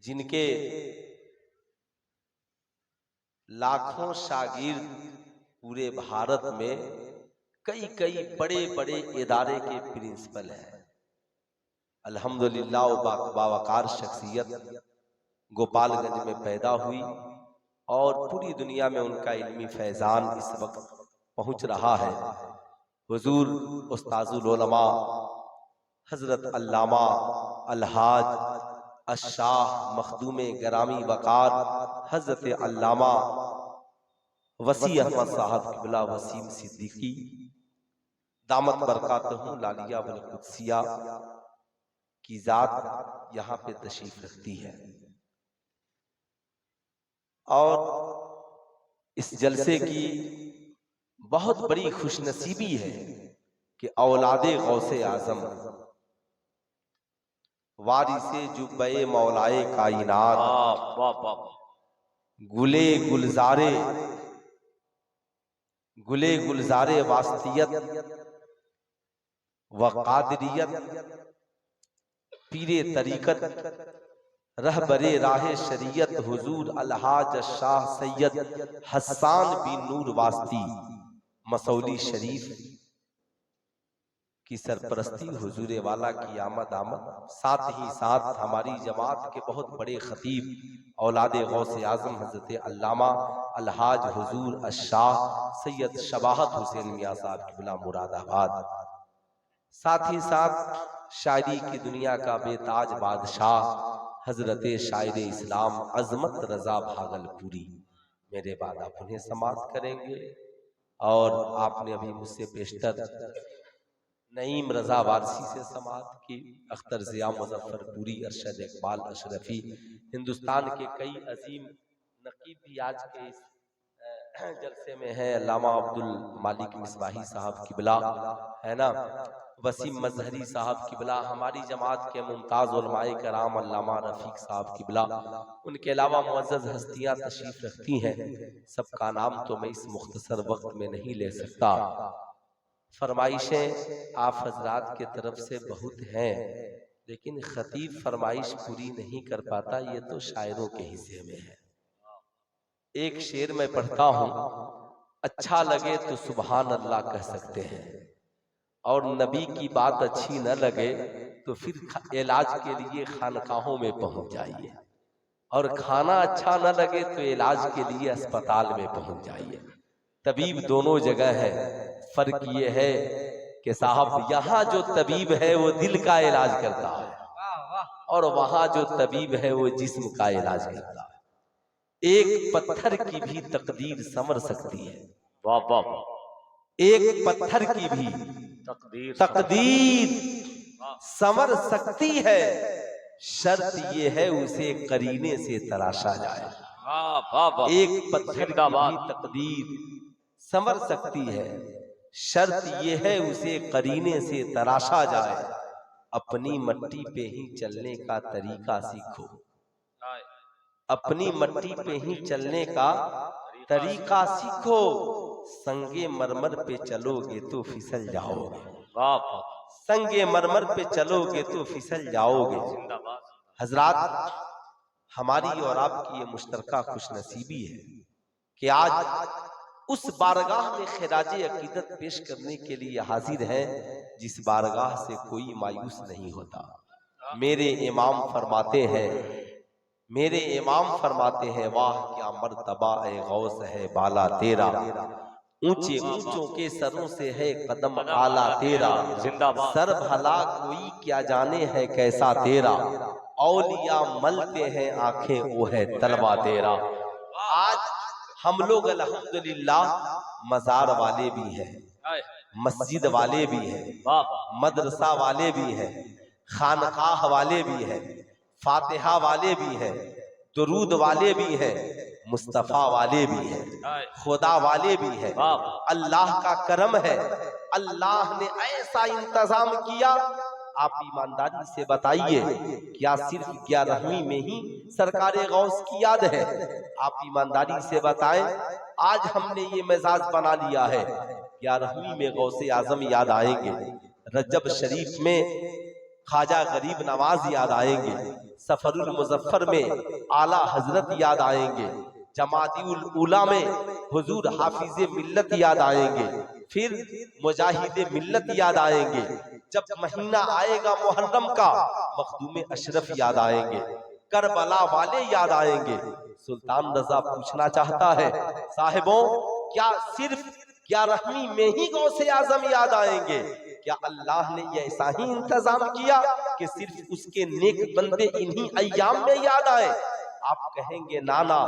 जिनके लाखों शागिर्द पूरे भारत में कई कई बड़े बड़े इदारे के प्रिंसिपल हैं। अल्हम्दुलिल्लाह बावकार शख्सियत गोपालगंज में पैदा हुई और पूरी दुनिया में उनका इल्मी फैजान इस वक्त पहुंच रहा है। हुजूर उस्ताजुल उलमा हजरत अल्लामा अलहाज अशाह मखदूम गरामी वकार हजरत अल्लामा वसी अहमद साहब किबला वसीम सिद्दीकी दामत बरकातहू लालिया वल कुद्सिया की जात यहाँ पे तशरीफ रखती है। और इस जलसे की बहुत बड़ी खुशनसीबी है कि औलादे गौसे आजम वारिसे जुब्बे मौलाए कायनात गुले गुलजारे वास्तियत व कादरियत पीरे तरीकत रहबरे राहे शरीयत हुजूर अलहाज शाह सैयद हसन बिन नूर वास्ती मसौली शरीफ की सरपरस्ती हुजूर वाला की आमद। साथ ही साथ हमारी जमात के बहुत बड़े खतीब औलादे गौसे आजम हजरत अल्लामा अलहाज हुजूर अशाह सैयद शबाहत हुसैन मियां साहब किबला मुरादाबाद, साथ ही साथ शायरी की दुनिया का बेताज बादशाह हजरत शायर इस्लाम अजमत रजा भागलपुरी, मेरे बाद आप उन्हें समाप्त करेंगे। और आपने अभी मुझसे पेशतर नईम रजा वारसी से समाप्त की, अख्तर जिया मुजफ्फरपुरी, अरशद इकबाल अशरफी, हिंदुस्तान के कई अजीम नकीब भी आज के इस जलसे में है। अल्लामा अब्दुल मालिक मिसबाही साहब किबला है ना, वसीम मजहरी साहब किबला, हमारी जमात के मुमताज उलमाए कराम अल्लामा रफीक साहब किबला, उनके अलावा मुअज़्ज़ज़ हस्तियां तशरीफ रखती हैं। सबका नाम तो मैं इस मुख्तसर वक्त में नहीं ले सकता। फरमाइशें आप हजरात के तरफ से बहुत हैं, लेकिन खतीब फरमाइश पूरी नहीं कर पाता, ये तो शायरों के हिस्से में है। एक शेर में पढ़ता हूं, अच्छा लगे तो सुभान अल्लाह कह सकते हैं, और नबी की बात अच्छी न लगे तो फिर इलाज के लिए खानकाहों में पहुंच जाइए, और खाना अच्छा न लगे तो इलाज के लिए अस्पताल में पहुंच जाइए। तबीब दोनों जगह है, फर्क ये है कि साहब यहाँ जो तबीब है वो दिल का इलाज करता है, और वहां जो तबीब है वो जिस्म का इलाज करता है। एक पत्थर की भी तकदीर संवर सकती है, वाह वाह, एक पत्थर की भी तकदीर संवर सकती है, शर्त ये है उसे करीने से तराशा जाए। एक पत्थर की भी तकदीर संवर सकती है, शर्त ये है उसे करीने से तराशा जाए। अपनी मट्टी पे ही चलने का तरीका सीखो, अपनी मट्टी पे ही चलने का तरीका सीखो, संगे मरमर पे चलोगे तो फिसल जाओगे, संगे मरमर पे चलोगे तो फिसल जाओगे। हजरात, हमारी और आपकी ये मुश्तरका खुशनसीबी है कि आज उस बारगाह में खिराजे अकीदत पेश करने के लिए हाजिर है जिस बारगाह से कोई मायूस नहीं होता। मेरे इमाम फरमाते हैं, मेरे इमाम फरमाते हैं, वाह क्या मर्तबा ए गौस है बाला तेरा, ऊंचे ऊंचों के सरों से है कदम आला तेरा, सर भला कोई क्या जाने है कैसा तेरा, औलिया मलते हैं आंखें वो है तलवा तेरा। आज हम लोग अल्हम्दुलिल्लाह मजार वाले भी हैं, मस्जिद वाले भी हैं, मदरसा वाले भी हैं, खानकाह वाले भी हैं, फातिहा वाले भी हैं, दुरूद वाले भी हैं, मुस्तफा वाले भी हैं, खुदा वाले भी हैं। अल्लाह का करम है, अल्लाह ने ऐसा इंतजाम किया। आप ईमानदारी से बताइए, क्या सिर्फ 11वीं में ही सरकारे गौस की याद है? आप ईमानदारी से बताएं, आज हमने ये मिजाज बना लिया है 11वीं में गौसे आजम याद आएंगे, रजब शरीफ में ख्वाजा गरीब नवाज याद आएंगे, सफरुल मुजफ्फर में आला हजरत याद आएंगे, जमातिउल उला में हुजूर हाफिज मिल्लत याद आएंगे, फिर मुजाहिद मिल्लत याद आएंगे। जब महीना आएगा मुहर्रम का, मखदूम अशरफ याद आएंगे, करबला वाले याद आएंगे। सुल्तान रजा पूछना चाहता है, साहिबों क्या सिर्फ क्या रहमी में ही गौसे आजम याद आएंगे? क्या अल्लाह ने ये ऐसा ही इंतजाम किया कि सिर्फ उसके नेक बंदे इन्हीं अय्याम में याद आए? आप कहेंगे नाना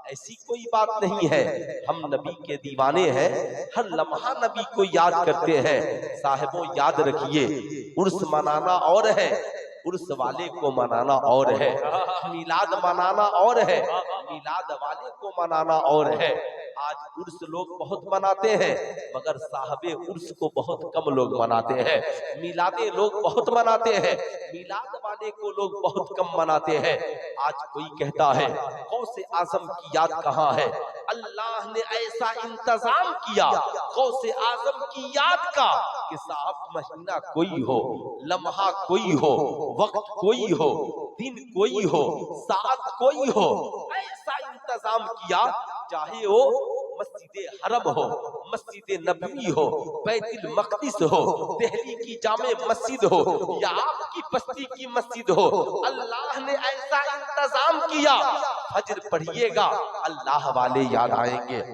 ऐसी कोई बात नहीं है, हम नबी के दीवाने हैं, हर लम्हा नबी को याद करते हैं। साहिबों याद रखिए, उर्स मनाना और है, उर्स वाले को मनाना और है, मिलाद मनाना और है, मिलाद वाले को मनाना और है। आज उर्स लोग बहुत मनाते हैं, मगर साहबे उर्स को बहुत कम लोग मनाते हैं। मिलादे लोग बहुत मनाते हैं, मिलाद वाले को लोग बहुत कम मनाते हैं। आज कोई कहता है गौसे आजम की याद कहाँ है? अल्लाह ने ऐसा इंतजाम किया गौसे आजम की याद का कि साहब महीना कोई हो, लम्हा कोई हो, वक्त कोई हो, दिन कोई हो, साथ कोई हो, ऐसा इंतजाम किया, चाहे वो मस्जिद हरम हो, मस्जिद नबवी हो, बैतुल मक़दिस हो, दिल्ली की जामे मस्जिद हो, या आपकी बस्ती की मस्जिद हो, अल्लाह ने ऐसा इंतजाम किया। फजर पढ़िएगा अल्लाह वाले याद आएंगे,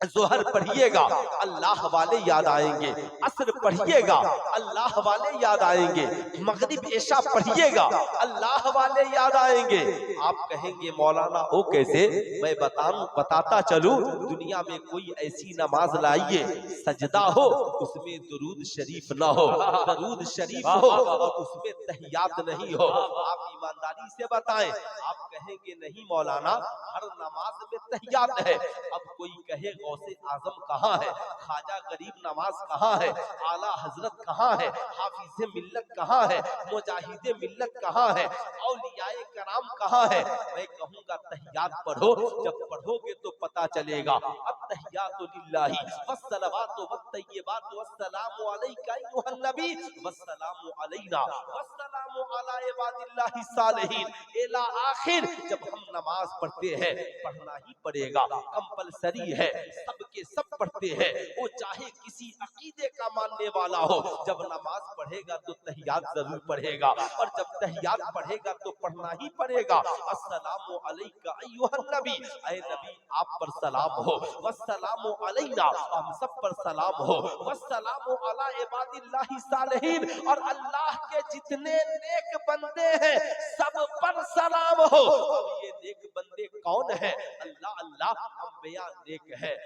जोहर पढ़िएगा अल्लाह वाले याद आएंगे, असर पढ़िएगा अल्लाह वाले याद आएंगे, मगरिब इशा पढ़िएगा अल्लाह वाले याद आएंगे। आप कहेंगे मौलाना वो कैसे? मैं बताता चलूं। दुनिया में कोई ऐसी नमाज लाइए सजदा हो उसमें दुरूद शरीफ ना हो, दरूद शरीफ हो और उसमें तहियात नहीं हो। आप ईमानदारी से बताएं। आप कहेंगे नहीं मौलाना हर नमाज में तहियात है। अब कोई कहे गौसे आजम कहाँ है, ख्वाजा गरीब नवाज कहाँ है, आला हजरत कहाँ है, हाफिज मिल्लत कहाँ है, मुजाहिद मिल्लत कहाँ है, औलियाए कराम कहाँ है? मैं कहूँगा तहियात पढ़ो, जब पढ़ोगे तो पता चलेगा। अब तहियातु लिल्लाहि वस्सलावातु वत्तय्यिबातु वस्सलामु अलैका अय्युहन नबी वस्सलामु अलैना वस्सलामु अला इबादिल्लाहि सालिहीन इला आखिर। जब हम नमाज पढ़ते हैं, पढ़ना ही पड़ेगा, कंपलसरी है, सबके सब पढ़ते हैं, वो चाहे किसी अकीदे का मानने वाला हो। जब नमाज पढ़ेगा तो तहियात जरूर पढ़ेगा, और जब तहियात पढ़ेगा तो पढ़ना ही पड़ेगा। अस्सलामु अलैका अय्युहन नबी, ऐ नबी आप पर सलाम हो, वस्सलामु अलैना हम सब पर सलाम हो, वस्सलामु अला इबादिल्लाहि सालिहीन और अल्लाह के जितने नेक बंदे हैं सब पर सलाम हो। अब ये नेक बंदे कौन है? अल्लाह अल्लाह अंबिया नेक है,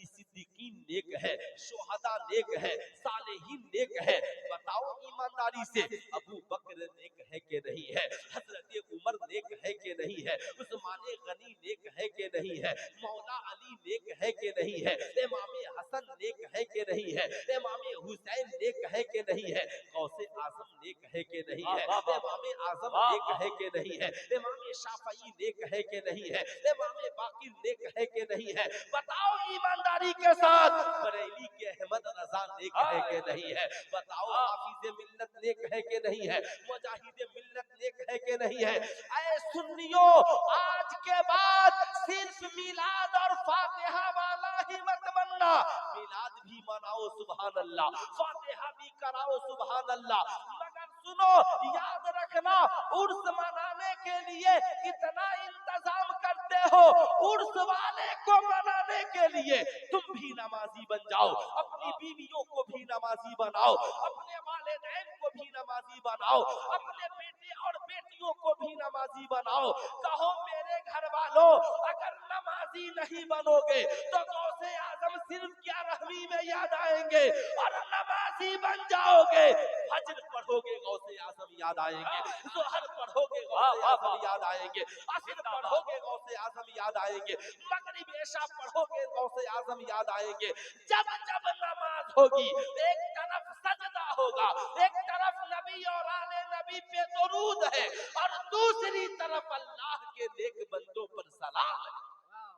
सिद्दीकीन नेक है, शुहदा नेक है, सालेहीन नेक है। बताओ ईमानदारी से अबू बकर नेक है कि नहीं है? हजरत उमर नेक है कि नहीं है? उस्मान गनी नेक है कि नहीं है? मौला अली नेक है कि नहीं है? इमाम हसन नेक है कि नहीं है? इमाम हुसैन नेक है कि नहीं है? गौसे आजम नेक है कि नहीं है? इमाम आजम नेक है कि नहीं है? इमाम शाफई नेक है कि नहीं है? इमाम बाकिर नेक है कि नहीं है? बताओ ईमानदारी के साथ, बरेली के अहमद रजा नेक है कि नहीं है? बताओ हाफिज मिल्लत नेक है कि नहीं है? मुजाहिद मिल्लत नेक है कि नहीं है? ऐ सुन्नियों, आज के बाद सिर्फ मिलाद और फातिहा वाला ही मत बनना। मिलाद भी मनाओ सुभान अल्लाह, फातिहा भी कराओ सुभान अल्लाह, मगर सुनो याद रखना उर्स मनाने के लिए इतना इंतजाम करते हो, उर्स वाले को मनाने के लिए तुम भी नमाजी बन जाओ, अपनी बीवियों को भी नमाजी बनाओ, अपने वालिदैन को भी नमाजी बनाओ, अपने बेटे और बेटियों को भी नमाजी बनाओ। कहो मेरे घर वालों अगर नमाजी नहीं बनोगे तो गौसे आजम सिर्फ क्या रहमी में याद आएंगे, और नमाजी बन जाओगे फजर पढ़ोगे गौसे आजम याद आएंगे, जोहर पढ़ोगे गौसे आजम याद आएंगे, असर पढ़ोगे गौसे आजम याद आएंगे, मगरिब इशा पढ़ोगे गौसे आजम याद आएंगे। जब जब नमाज होगी एक तरफ सजदा होगा, एक तरफ नबी और आले नबी पे दुरूद है, और दूसरी तरफ अल्लाह के नेक बंदों पर सलाम है।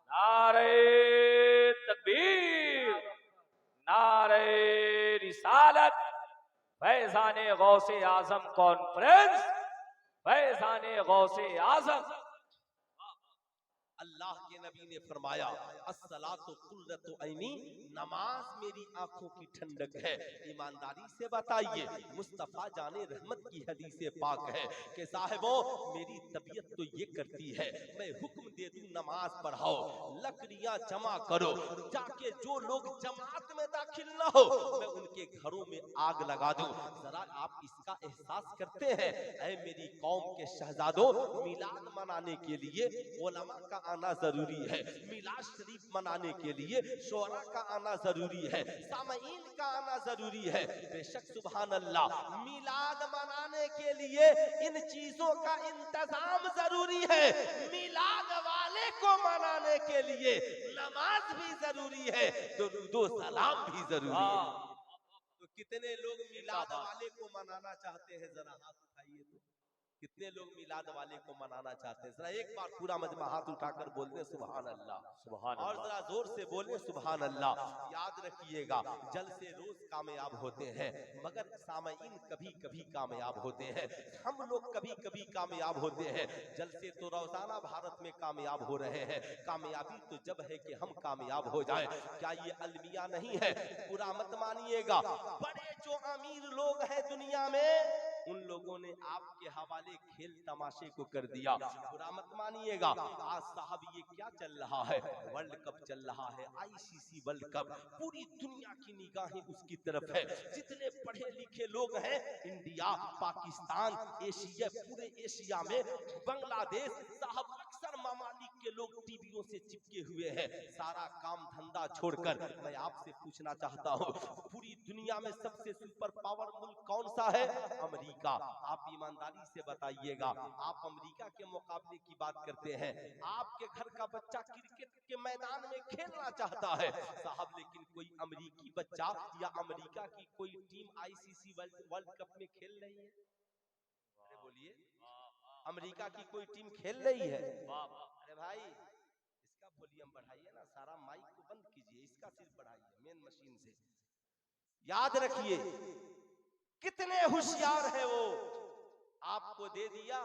नारे तकबीर, नारे रिसालत, फैजाने गौसे आजम कॉन्फ्रेंस, फैजाने गौसे आजम। अल्लाह के नबी ने फरमाया अस्सलातु कुर्रतु ऐनी, नमाज मेरी आंखों की ठंडक है। ईमानदारी से बताइए, मुस्तफा जाने रहमत की हदीस पाक है कि साहिबों मेरी तबीयत तो ये करती है, मैं हुक्म दे दूं नमाज पढ़ाओ, लकड़ियां जमा करो, जाके जो लोग जमात में दाखिल न हो मैं उनके घरों में आग लगा दूं। जरा आप इसका एहसास करते हैं? ऐ मेरी कौम के शहजादों, मिलाद मनाने के लिए उलमा का आना जरूरी है, मिलाद शरीफ मनाने के लिए शोरा का आना जरूरी है, सामईन का आना जरूरी है। बेशक सुभान अल्लाह, मिलाद मनाने के लिए इन चीजों का इंतजाम जरूरी है, मिलाद वाले को मनाने के लिए नमाज भी जरूरी है, दुरूदो सलाम भी जरूरी है। तो कितने लोग मिलाद वाले को मनाना चाहते हैं? जरा हाथ उठाइए तो कितने लोग मिलाद वाले को मनाना चाहते हैं? जरा एक बार पूरा मजमा हाथ उठाकर बोल दे सुभान अल्लाह, सुभान और जरा जोर से बोले सुभान अल्लाह। याद रखिएगा, जल से रोज कामयाब होते हैं मगर सामईन कभी कभी कामयाब होते हैं, हम लोग कभी कभी कामयाब होते हैं। जल से तो रोजाना भारत में कामयाब हो रहे हैं, कामयाबी तो जब है कि हम कामयाब हो जाए। क्या ये अलमिया नहीं है? बुरा मत मानिएगा, बड़े जो अमीर लोग हैं दुनिया में उन लोगों ने आपके हवाले खेल तमाशे को कर दिया। बुरा मत मानिएगा। आज साहब ये क्या चल रहा है? वर्ल्ड कप चल रहा है, आईसीसी वर्ल्ड कप, पूरी दुनिया की निगाहें उसकी तरफ है। जितने पढ़े लिखे लोग हैं, इंडिया, पाकिस्तान, एशिया, पूरे एशिया में बांग्लादेश, साहब अक्सर ममालिक के लोग टीवियों से चिपके हुए हैं। सारा काम धंधा छोड़कर मैं आपसे पूछना चाहता हूँ, पूरी दुनिया में सबसे सुपर पावर मुल्क कौन सा है? अमेरिका। आप ईमानदारी से बताइएगा, आप अमेरिका के मुकाबले की बात करते हैं, आपके घर का बच्चा क्रिकेट के मैदान में खेलना चाहता है साहब, लेकिन कोई अमेरिकी बच्चा या अमेरिका की कोई टीम आईसीसी वर्ल्ड कप में खेल रही है? अरे बोलिए, अमेरिका की कोई टीम खेल रही है? अरे भाई इसका वॉल्यूम बढ़ाइए ना, सारा माइक को बंद कीजिए, इसका सिर्फ बढ़ाइए मेन मशीन से। याद रखिए कितने होशियार है वो। आपको दे दिया,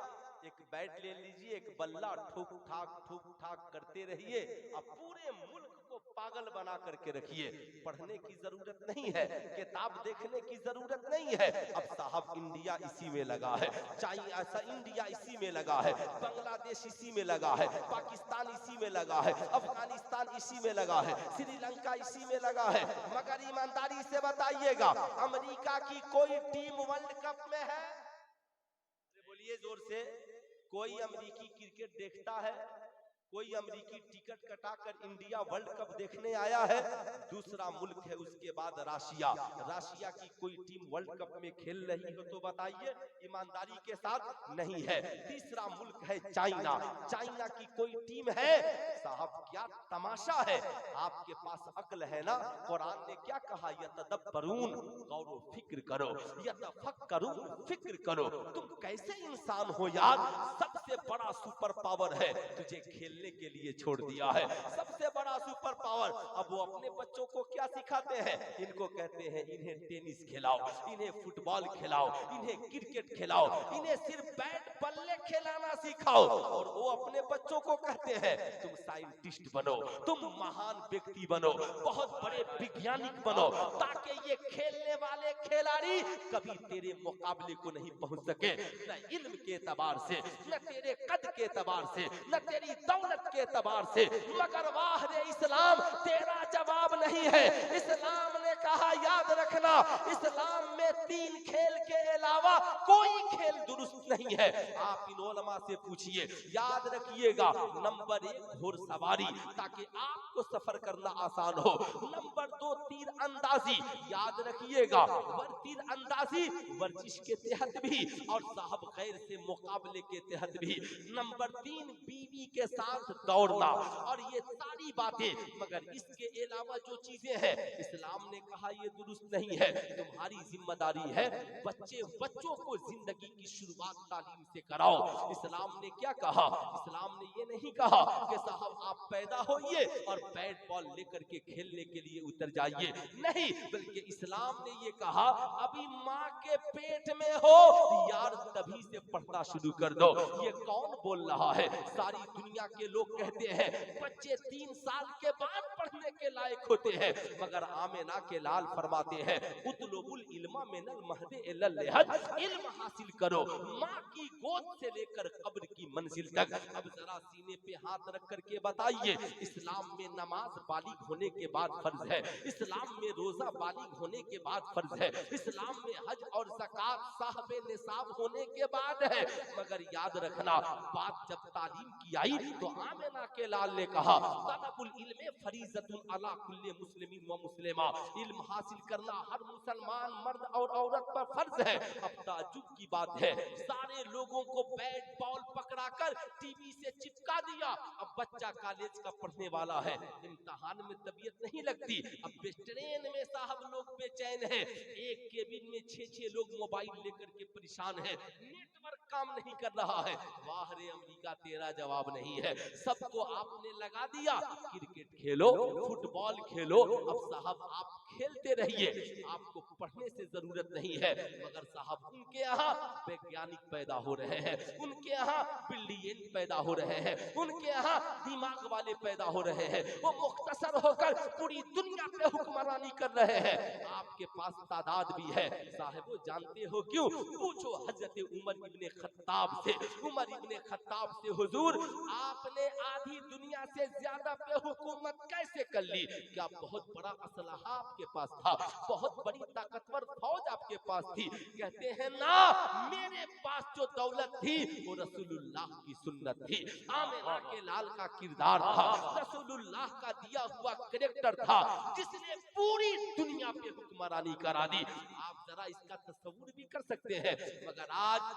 एक बैट ले लीजिए, एक बल्ला ठुक ठाक करते रहिए, अब पूरे मुल्क को पागल बना करके रखिए। पढ़ने की जरूरत नहीं है, किताब देखने की जरूरत नहीं है। अब साहब इंडिया इसी में लगा है, चाइना इंडिया इसी में लगा है, बांग्लादेश इसी में लगा है, पाकिस्तान इसी में लगा है, अफगानिस्तान इसी में लगा है, श्रीलंका इसी में लगा है। मगर ईमानदारी से बताइएगा, अमेरिका की कोई टीम वर्ल्ड कप में है? बोलिए जोर से, कोई अमेरिकी क्रिकेट देखता है? कोई अमेरिकी टिकट कटाकर इंडिया वर्ल्ड कप देखने आया है? दूसरा मुल्क है उसके बाद राशिया, राशिया की कोई टीम वर्ल्ड कप में खेल रही हो तो बताइए, ईमानदारी के साथ नहीं है। तीसरा मुल्क है चाइना, चाइना की कोई टीम है? साहब क्या तमाशा है, आपके पास अक्ल है ना? कुरान ने क्या कहा? यतदब्बरून, गौर फिक्र करो, यतफक्करू, फिक्र करो। तुम कैसे इंसान हो यार? सबसे बड़ा सुपर पावर है, तुझे खेलने के लिए छोड़ दिया है, सबसे बड़ा सुपर पावर। अब वो अपने बच्चों को क्या सिखाते हैं? इनको कहते हैं इन्हें टेनिस खिलाओ, इन्हें फुटबॉल खिलाओ, इन्हें क्रिकेट खिलाओ, इन्हें सिर्फ बैट बल्ले खिलाना सिखाओ। और वो अपने बच्चों को कहते हैं तुम साइंटिस्ट बनो, तुम महान व्यक्ति बनो, बहुत बड़े वैज्ञानिक बनो, ताकि ये खेलने वाले खिलाड़ी कभी तेरे मुकाबले को नहीं पहुंच सके, न इल्म के एतबार से, न तेरे कद के एतबार से, न तेरी दौलत के एतबार से। मगर वाह रे इस्लाम, तेरा जवाब नहीं है। इस्लाम ने कहा याद रखना, इस्लाम में 3 खेल के अलावा कोई खेल दुरुस्त नहीं है। आप इन उलमा से पूछिए, याद रखिएगा। नंबर 1 घुड़सवारी, ताकि आपको सफर करना आसान हो। नंबर 2 तीर अंदाजी, याद रखिएगा, तीर अंदाजी वर्जिश के तहत भी और साहब गैर से मुकाबले के तहत भी। नंबर 3 बीवी के साथ साथ दौड़ना और ये सारी बातें। मगर इसके अलावा जो चीजें हैं इस्लाम ने कहा ये दुरुस्त नहीं है। तुम्हारी जिम्मेदारी है बच्चों को जिंदगी की शुरुआत तालीम से कराओ। इस्लाम ने क्या कहा? इस्लाम ने ये नहीं कहा कि साहब आप पैदा होइए और बैट बॉल लेकर के खेलने के लिए उतर जाइए, नहीं, बल्कि इस्लाम ने ये कहा अभी माँ के पेट में हो यार तभी से पढ़ना शुरू कर दो। ये कौन बोल रहा है? सारी दुनिया के लोग कहते हैं बच्चे 3 साल के बाद पढ़ने के लायक होते हैं, मगर आमिना के लाल फरमाते हैं उतलुबुल इल्मा मिनल महदे इलल लहद, इल्म हासिल करो माँ की गोद से लेकर कब्र की मंजिल तक। अब जरा सीने पे हाथ रख करके बताइए, इस्लाम में नमाज बालिग होने के बाद फर्ज है, इस्लाम में रोजा बालिग होने के बाद फर्ज है, इस्लाम में हज और ज़कात साहबे निसाब होने के बाद है। मगर याद रखना बात जब तालीम की आई तो आमिना के लाल ने कहा तलबुल इल्मे फरीज़तुन अला कुल्ले मुस्लिमीन व मुस्लिमा, इल्म हासिल करना हर मुसलमान मर्द और औरत पर फर्ज है। अब ताज्जुब की बात है सारे लोगों को बैट बॉल पकड़ाकर टीवी से चिपका दिया। अब बच्चा कॉलेज का पढ़ने वाला है, इम्तिहान में तबीयत नहीं लगती, अब ट्रेन में साहब लोग बेचैन हैं, एक केबिन में 6-6 लोग मोबाइल लेकर के परेशान हैं, नेटवर्क काम नहीं कर रहा है। वाह रे अमेरिका तेरा जवाब नहीं है, सबको आपने लगा दिया क्रिकेट खेलो फुटबॉल खेलो। अब साहब आप खेलते रहिए, आपको पढ़ने से जरूरत नहीं है। मगर साहब उनके यहाँ वैज्ञानिक पैदा हो रहे हैं, उनके यहाँ बिलियन पैदा हो रहे हैं, उनके यहाँ दिमाग वाले पैदा हो रहे हैं, वो मुख्तसर होकर पूरी दुनिया पे हुक्मरानी कर रहे हैं। आपके पास तादाद भी है साहिबो, जानते हो क्यों? पूछो हजरत उमर इब्ने खत्ताब से। उमर इब्ने खत्ताब से हुजूर आपने आधी दुनिया से ज्यादा पे हुकूमत कैसे कर ली? क्या बहुत बड़ा असलहा आपके पास था, बहुत बड़ी ताकतवर फौज आपके पास थी? कहते हैं ना, मेरे पास जो दौलत थी वो रसूलुल्लाह की सुन्नत थी, आमिना के लाल का किरदार था, रसूलुल्लाह का दिया हुआ कैरेक्टर था जिसने पूरी दुनिया पे हुक्मरानी करा दी। आप जरा इसका तस्वुर भी कर सकते हैं। मगर आज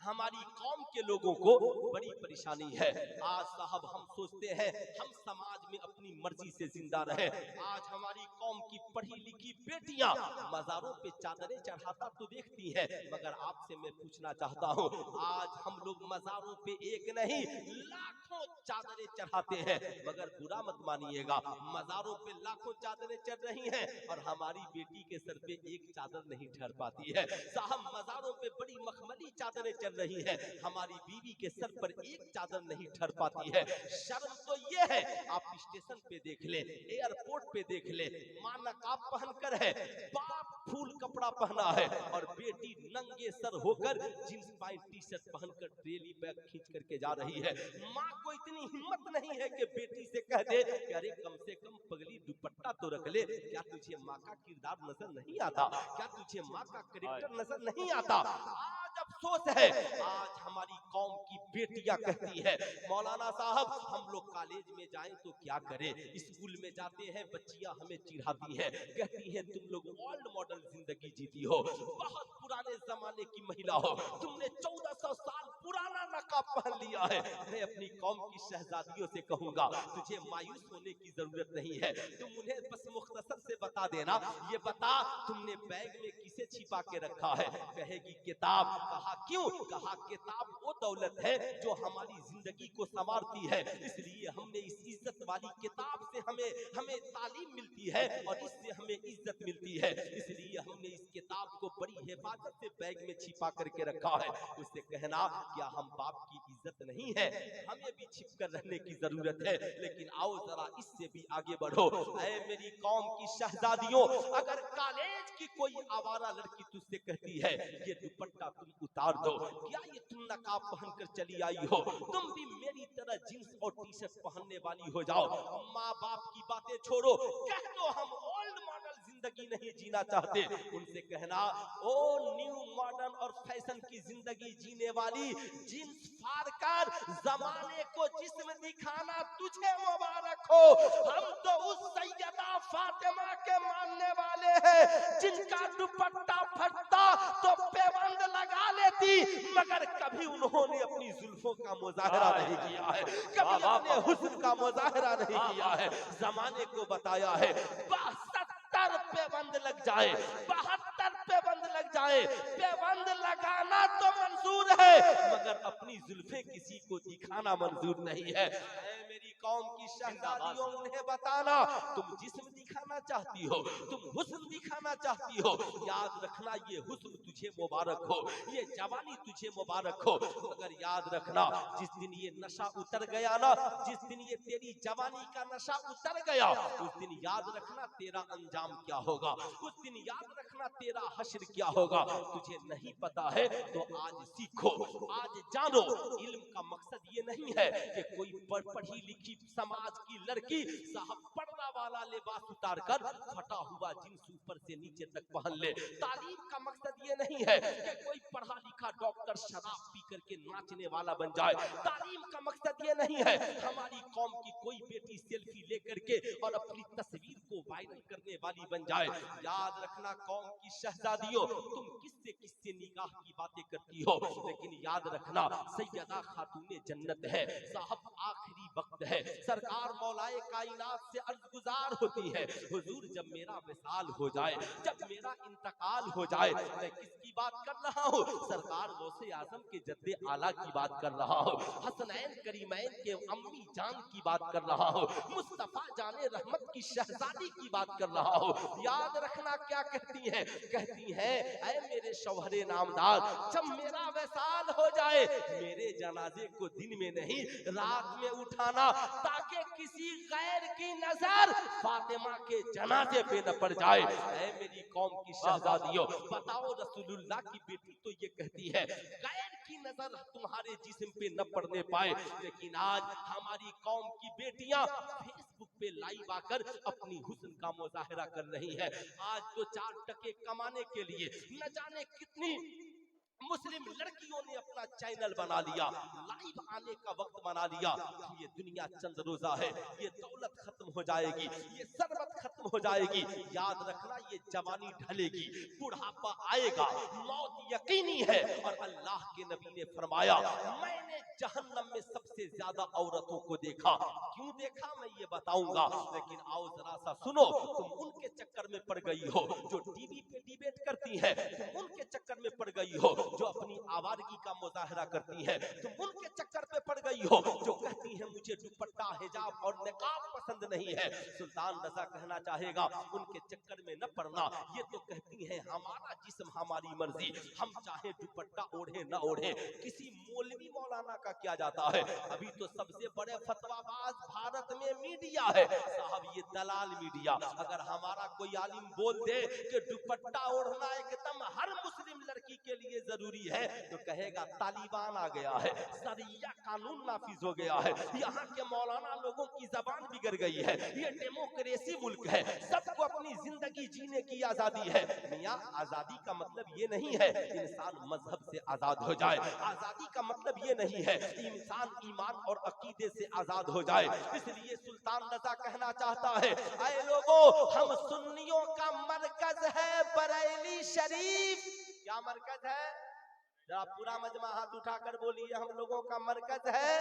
हमारी कौम के लोगों को बड़ी परेशानी है। आज साहब हम सोचते हैं हम समाज में अपनी मर्जी से जिंदा रहे। आज हमारी कौम की पढ़ी लिखी बेटियां मजारों पे चादरें चढ़ाता तो देखती हैं, मगर आपसे मैं पूछना चाहता हूँ आज हम लोग मजारों पे एक नहीं लाखों चादरें चढ़ाते हैं, मगर बुरा मत मानिएगा मजारों पे लाखों चादरें चढ़ रही हैं और हमारी बेटी के सर पे एक चादर नहीं ठहर पाती है। साहब मजारों पे बड़ी मखमली चादरें चढ़ रही है, हमारी बीवी के सर पर एक चादर नहीं ठहर पाती है। शर्म तो ये है, आप स्टेशन पे देख ले, एयरपोर्ट पे देख ले, मां नकाब पहनकर है, बाप फूल कपड़ा पहना है और बेटी नंगे सर होकर जींस पैंट टी शर्ट पहनकर ट्रेली बैग खींच करके जा रही है। माँ को इतनी हिम्मत नहीं है कि बेटी से कह दे कि अरे कम से कम पगली दुपट्टा तो रख ले, क्या तुझे माँ का किरदार नजर नहीं आता, क्या तुझे माँ का कैरेक्टर नजर नहीं आता? आज अफसोस है, आज हमारी कौम की बेटियां कहती है मौलाना साहब हम लोग कॉलेज में जाएं तो क्या करें, स्कूल में जाते हैं बच्चियां हमें चिढ़ाती हैं, कहती हैं तुम लोग ओल्ड मॉडल जिंदगी जीती हो, बहुत पुराने जमाने की महिला हो, तुमने 1400 साल पुराना नकाब पहन लिया है। मैं अपनी कौम की शहजादियों से कहूंगा तुझे मायूस होने की जरूरत नहीं है, तुम उन्हें बस मुख्तसर से बता देना ये बता तुमने बैग में किसे छिपा के रखा है, कहेगी किताब। कहा क्यों? कहा किताब वो दौलत है जो हमारी जिंदगी को संवारती है, इसलिए हमने इस इज्जत वाली किताब से हमें तालीम मिलती है और इससे हमें इज्जत मिलती है, इसलिए हमने इस किताब को बड़ी हिफाजत से बैग में छिपा करके रखा है। उससे कहना क्या हम बाप की इज्जत नहीं है, हमें भी छिप कर रहने की जरूरत है। लेकिन आओ जरा इससे भी आगे बढ़ो, ऐ मेरी कौम की शहजादियों, अगर कॉलेज की कोई आवारा लड़की तुझसे कहती है ये दुपट्टा तुम उतार दो, क्या ये तुम नकाब पहनकर चली आई हो, तुम भी मेरी तरह जींस और टी शर्ट पहनने वाली हो जाओ, माँ बाप की बातें छोड़ो, कह दो हम ओल्ड मॉडल जिंदगी नहीं जीना चाहते। उनसे कहना ओ न्यू मॉडर्न और फैशन की जिंदगी जीने वाली जींस फाड़ कर जमाने को जिस्म दिखाना तुझे मुबारक हो। हम तो उस सैयदा फातिमा के मानने वाले हैं जिनका दुपट्टा फटता तो पैबंद लगा लेती, मगर कभी उन्होंने अपनी जुल्फों का मुजाहरा नहीं किया है, कभी अपने हुस्न का मुजाहरा नहीं किया है। जमाने को बताया है 72 पैबंद लग जाए, 72 पैबंद लग जाए, पैबंद लगाना तो मंजूर है मगर अपनी जुल्फे किसी को दिखाना मंजूर नहीं है। मेरी कौम की शहजादियों, उन्हें बताना तुम जिस्म दिखाना चाहती हो, तुम हुस्न दिखाना चाहती हो, याद रखना ये हुस्न तुझे मुबारक हो, ये जवानी तुझे मुबारक हो, मगर याद रखना जिस दिन ये नशा उतर गया ना, जिस दिन ये तेरी जवानी का नशा उतर गया, उस दिन याद रखना तेरा अंजाम क्या होगा, उस दिन याद रखना तेरा हश्र क्या होगा। तुझे नहीं पता है तो आज सीखो, आज जानो। इल्म का मकसद ये नहीं है कि कोई पढ़ी लिखी समाज की लड़की साहब पर्दा वाला लिबास उतार कर फटा हुआ जींस ऊपर से नीचे तक पहन ले। तालीम का मकसद ये नहीं है कि कोई पढ़ा लिखा डॉक्टर शराब पी करके नाचने वाला बन जाए। तालीम का मकसद ये नहीं है हमारी कौम की कोई बेटी सेल्फी लेकर के और अपनी तस्वीर को वायरल करने वाली बन जाए। याद रखना कौम की शहजादियों, तुम किससे किससे निकाह की बातें करती हो, लेकिन याद रखना सैयदा खातूने जन्नत है साहब, आखिरी वक्त है। सरकार मौलाए कायनात से अर्ज़गुज़ार होती है, हुजूर जब मेरा विसाल हो जाए, जब मेरा इंतकाल हो जाए, मैं किसकी बात कर रहा हूँ? सरकार गौसे आज़म के जद्दे आला की बात कर रहा हूँ, हसनैन करीमैन के अम्मी जान की बात कर रहा हूँ, मुस्तफा जाने रहमत की शहजादी की बात कर रहा हूँ। याद रखना क्या कहती हैं? कहती हैं ऐ मेरे शौहरे नामदार, जब मेरा विसाल हो जाए मेरे जनाजे को दिन में नहीं रात में उठाना, ताकि किसी गैर की नजर फातिमा के जनाजे पे न पड़ जाए। ऐ मेरी कौम की शहजादियों, बताओ रसूलुल्लाह की बेटी तो ये कहती है गैर की नजर तुम्हारे जिस्म पे न पड़ने पाए, लेकिन आज हमारी कौम की बेटियां फेसबुक पे लाइव आकर अपनी हुस्न का मुजाहरा कर रही है। आज तो 4 टके कमाने के लिए न जाने कितनी मुस्लिम लड़कियों ने अपना चैनल बना लिया, लाइव आने का वक्त बना लिया। ये दुनिया चंद रोजा है, ये दौलत खत्म हो जाएगी, ये सरबत खत्म हो जाएगी। याद रखना ये जवानी ढलेगी, बुढ़ापा आएगा, मौत यकीनी है। और अल्लाह के नबी ने फरमाया मैंने जहन्नम में सबसे ज्यादा औरतों को देखा। क्यों देखा मैं ये बताऊंगा, लेकिन आओ जरा सा सुनो। तुम उनके चक्कर में पड़ गई हो जो टीवी पे डिबेट करती है, तुम उनके चक्कर में पड़ गई हो जो अपनी आवारगी का मुजाहरा करती है, तुम उनके चक्कर पे पड़ गई हो जो कहती है मुझे दुपट्टा हिजाब और निकाब पसंद नहीं है। सुल्तान रजा कहना चाहेगा उनके चक्कर में न पड़ना। ये तो कहती है हमारा जिस्म हमारी मर्जी, हम चाहे दुपट्टा ओढ़े न ओढ़े, किसी मौलवी मौलाना का क्या जाता है। अभी तो सबसे बड़े फतवाबाज भारत में मीडिया है साहब, ये दलाल मीडिया। अगर हमारा कोई आलिम बोल दे कि दुपट्टा ओढ़ना एकदम हर मुस्लिम लड़की के लिए जरूरी है, तो कहेगा तालिबान आ गया है, शरिया कानून नाफिज हो गया है, यहाँ के मौलाना लोगों की जबान बिगड़ गई है, ये डेमोक्रेसी मुल्क है, सबको अपनी जिंदगी जीने की आजादी है। मियां आजादी का मतलब ये नहीं है इंसान मजहब से आजाद हो जाए, आजादी का मतलब ये नहीं है इंसान ईमान और अकीदे से आजाद हो जाए। इसलिए सुल्तान रजा कहना चाहता है ऐ लोगों, हम सुन्नियों का मरकज है बरेली शरीफ। क्या मरकज है? जरा पूरा मजमा हाथ उठाकर बोलिए, हम लोगों का मरकज है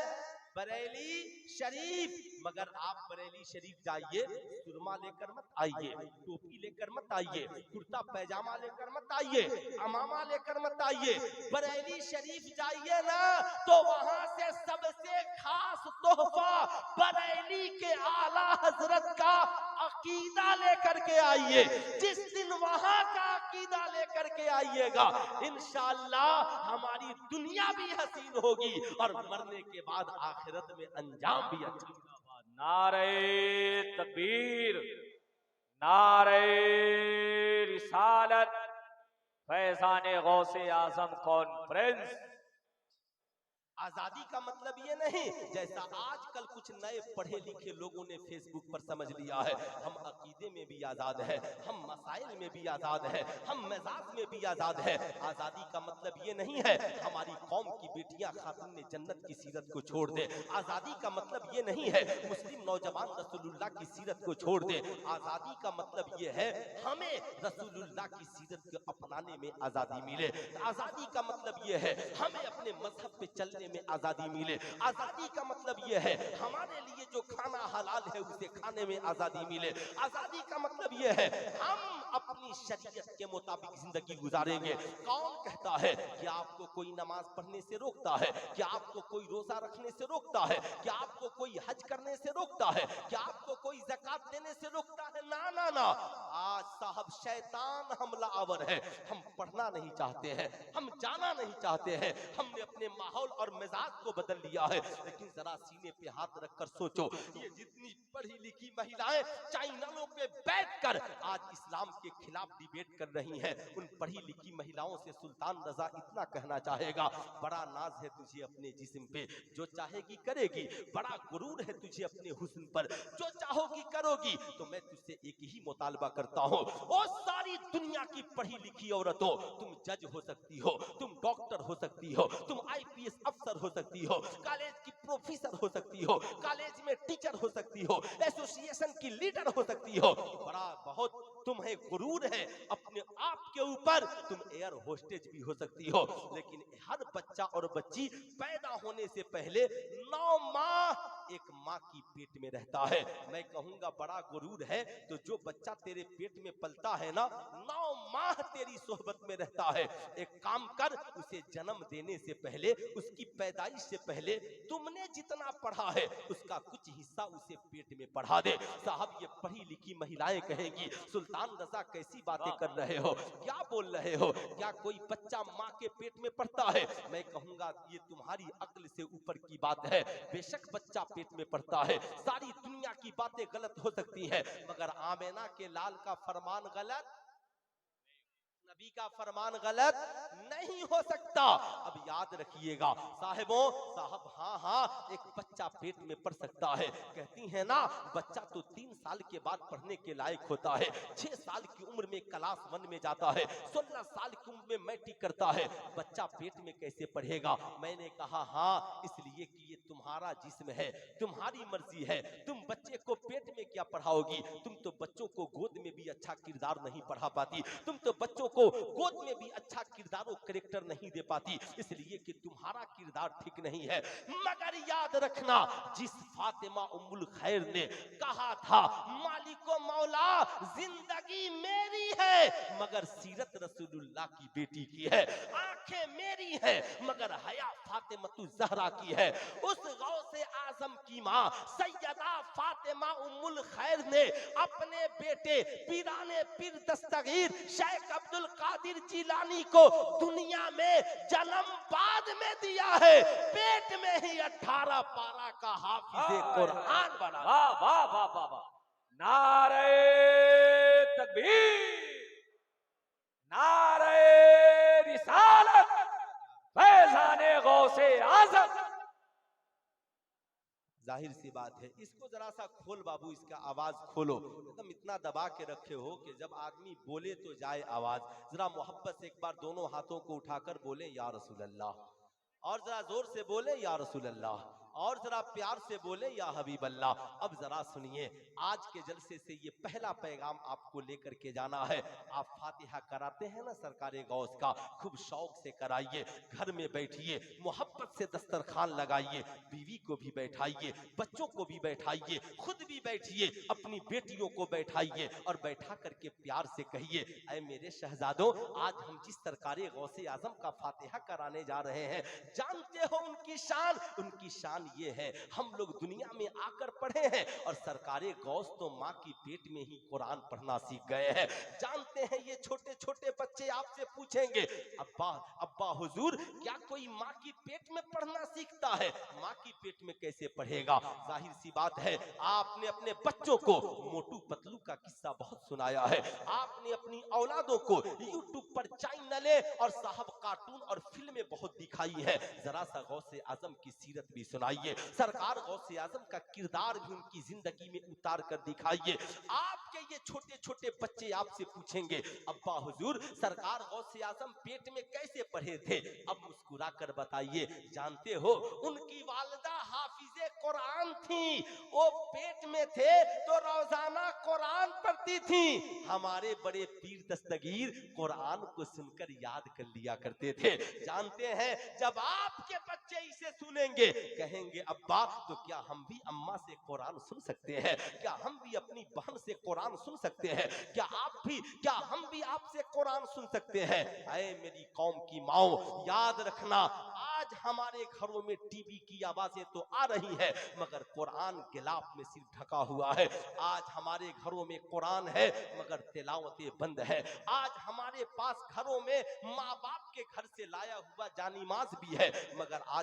बरेली शरीफ। मगर आप बरेली शरीफ जाइए, सुरमा लेकर मत आइए, टोपी लेकर मत आइए, कुर्ता पैजामा लेकर मत आइए, अमामा लेकर मत आइए। बरेली शरीफ जाइए ना तो वहां से सबसे खास तोहफा बरेली के आला हजरत का अकीदा लेकर के आइए। जिस दिन वहां का अकीदा लेकर के आइएगा इंशाअल्लाह हमारी दुनिया भी हसीन होगी और मरने के बाद आखिरत में अंजाम भी अच्छा होगा। नारे तकबीर, नारे रिसालत, फैजाने गौसे आजम कॉन्फ्रेंस। आजादी का मतलब ये नहीं जैसा आजकल कुछ नए पढ़े लिखे लोगों ने फेसबुक पर समझ लिया है, हम अकीदे में भी आजाद है, हम मसाइल में भी आजाद है, हम मिजाज में भी आजाद है। आजादी का मतलब ये नहीं है हमारी कौम की बेटियां खातून जन्नत की सीरत को छोड़ दे। आजादी का मतलब ये नहीं है मुस्लिम नौजवान रसूलुल्लाह की सीरत को छोड़ दे। आजादी का मतलब ये है हमें रसूलुल्लाह की सीरत को अपनाने में आजादी मिले। आजादी का मतलब ये है हमें अपने मजहब पे चलने में आजादी मिले। आजादी का मतलब यह है हमारे लिए जो खाना हलाल है उसे खाने में आजादी मिले। आजादी का मतलब यह है हम अपनी शरीयत के मुताबिक जिंदगी गुजारेंगे। कौन कहता है कि आपको कोई नमाज पढ़ने से रोकता है, कि आपको कोई रोजा रखने से रोकता है, कि आपको कोई हज करने से रोकता है, कि आपको कोई ज़कात देने से रोकता है? ना ना ना, आज साहब शैतान हमला आवर है। हम पढ़ना नहीं चाहते हैं, हम जाना नहीं चाहते हैं, हमने अपने माहौल और मिजाज को बदल लिया है। लेकिन जरा सीने पे हाथ रखकर सोचो, ये जितनी पढ़ी लिखी महिलाएं चैनलों पे बैठकर आज इस्लाम के खिलाफ डिबेट कर रही हैं, उन पढ़ी लिखी महिलाओं से सुल्तान रजा इतना कहना चाहेगा, बड़ा नाज है तुझे अपने जिस्म पे, जो चाहेगी करेगी, बड़ा गुरूर है तुझे अपने हुस्न पर, जो चाहोगी करोगी। तो मैं तुझसे एक ही मुतालबा करता हूँ, ओ सारी दुनिया की पढ़ी लिखी औरतों, तुम जज हो सकती हो, तुम डॉक्टर हो सकती हो, तुम आईपीएस अफसर हो सकती हो, कॉलेज की प्रोफेसर हो सकती हो, कॉलेज में टीचर हो सकती हो, एसोसिएशन की लीडर हो सकती हो, बड़ा बहुत तुम्हें गुरूर है अपने आप के ऊपर, तुम एयर होस्टेज भी हो सकती हो। लेकिन हर बच्चा और बच्ची पैदा होने से पहले 9 माह एक माँ की पेट में रहता है। मैं कहूंगा बड़ा गुरूर है तो जो बच्चा तेरे पेट में पलता है ना, 9 माह तेरी सोहबत में रहता है। एक काम कर, उसे जन्म देने से पहले, उसकी पैदाइश से पहले तुमने जितना पढ़ा है उसका कुछ हिस्सा उसे पेट में पढ़ा दे। साहब ये पढ़ी लिखी महिलाएं कहेंगी, सुल्तान रजा कैसी बातें कर रहे हो, क्या बोल रहे हो, क्या कोई बच्चा माँ के पेट में पढ़ता है? मैं कहूंगा ये तुम्हारी अक्ल से ऊपर की बात है। बेशक बच्चा पेट में पढ़ता है, सारी दुनिया की बातें गलत हो सकती है, मगर आमेना के लाल का फरमान गलत, नबी का फरमान गलत नहीं हो सकता। अब याद रखिएगा साहिबों, साहब हाँ हाँ, एक बच्चा पेट में पढ़ सकता है। कहती है ना, बच्चा तो 3 साल के बाद पढ़ने के लायक होता है, 6 साल की उम्र में क्लास 1 में जाता है, 16 साल की उम्र में मैट्रिक करता है, बच्चा पेट में कैसे पढ़ेगा? मैंने कहा हाँ, इसलिए कि ये तुम्हारा जिस्म है, तुम्हारी मर्जी है, तुम बच्चे को पेट में क्या पढ़ाओगी? तुम तो बच्चों को गोद में भी अच्छा किरदार नहीं पढ़ा पाती, तुम तो बच्चों को गोद में भी अच्छा किरदार और कैरेक्टर नहीं दे पाती, इसलिए कि तुम्हारा किरदार ठीक नहीं है। मगर याद रखना, जिस फातिमा उम्मुल खैर ने कहा था मालिको मौला जिंदगी मेरी है मगर सीरत रसूलुल्लाह की बेटी की है, आंखें मेरी हैं मगर हया फातिमा ज़हरा की है, उस गौसे आजम की मां सैयदा फातिमा उम्मुल खैर ने अपने बेटे पीराने पीर दस्तगीर शेख अब्दुल कादिर जिलानी को दुनिया में जन्म बाद में दिया है, पेट में ही 18 पारा का हाफिज़े कुरान बना। वाह वाह वाह वाह वाह, नारे तकबीर, नारे रिसालत, फैज़ाने गौसे आज़म। जाहिर सी बात है, इसको जरा सा खोल बाबू, इसका आवाज खोलो, एकदम इतना दबा के रखे हो कि जब आदमी बोले तो जाए आवाज। जरा मोहब्बत से एक बार दोनों हाथों को उठाकर बोले या रसूल अल्लाह, और जरा जोर से बोले या रसूल अल्लाह, और जरा प्यार से बोले या हबीब अल्लाह। अब जरा सुनिए, आज के जलसे से ये पहला पैगाम आपको लेकर के जाना है। आप फातिहा कराते हैं ना सरकारे गौस का, खूब शौक से कराइए, घर में बैठिए, मोहब्बत से दस्तरखान लगाइए, बीवी को भी बैठाइए, बच्चों को भी बैठाइए, खुद भी बैठिए, अपनी बेटियों को बैठाइए और बैठा करके प्यार से कहिए, ऐ मेरे शहजादों, आज हम जिस सरकारे गौसे आजम का फातिहा कराने जा रहे हैं, जानते हो उनकी शान ये है, हम लोग दुनिया में आकर पढ़े हैं और सरकारे गौस तो माँ की पेट में ही कुरान पढ़ना सीख गए हैं। जानते हैं ये छोटे छोटे बच्चे आपसे पूछेंगे, अब्बा अब्बा हुजूर, क्या कोई माँ की पेट में पढ़ना सीखता है, माँ की पेट में कैसे पढ़ेगा? जाहिर सी बात है, आपने अपने बच्चों को मोटू पतलू का किस्सा बहुत सुनाया है, आपने अपनी औलादों को यूट्यूब पर चैनलें और साहब कार्टून और फिल्में बहुत दिखाई है। जरा सा गौसे आजम की सीरत भी सुनाइए, सरकार गौसे आजम का किरदार भी उनकी जिंदगी में उतार कर दिखाइए। आपके ये छोटे छोटे बच्चे आपसे पूछेंगे, अब्बा हुजूर सरकार गौसे आजम पेट में कैसे पढ़े थे? अब मुस्कुरा कर बताइए, जानते हो उनकी वालिदा हाफिजे कुरान थी, वो पेट में थे तो रोजाना कुरान पढ़ती थी। हमारे बड़े पीर दस्तगीर कुरान को सुनकर याद कर लिया करते थे। जानते हैं जब आपके बच्चे इसे सुनेंगे कहेंगे, अब्बा तो क्या हम भी अम्मा से कुरान सुन सकते हैं? क्या हम भी अपनी बहन से कुरान सुन सकते हैं? क्या हम भी आपसे कुरान सुन सकते हैं? ऐ मेरी कौम की माओ, याद रखना, आज हमारे घरों में टीवी की आवाजें तो आ रही है मगर कुरान गिलाफ में सिर ढका हुआ है। आज हमारे घरों में कुरान है मगर तिलावतें बंद है। आज हमारे पास घरों में माँ बाप के घर से लाया हुआ जानीमाज भी है मगर आज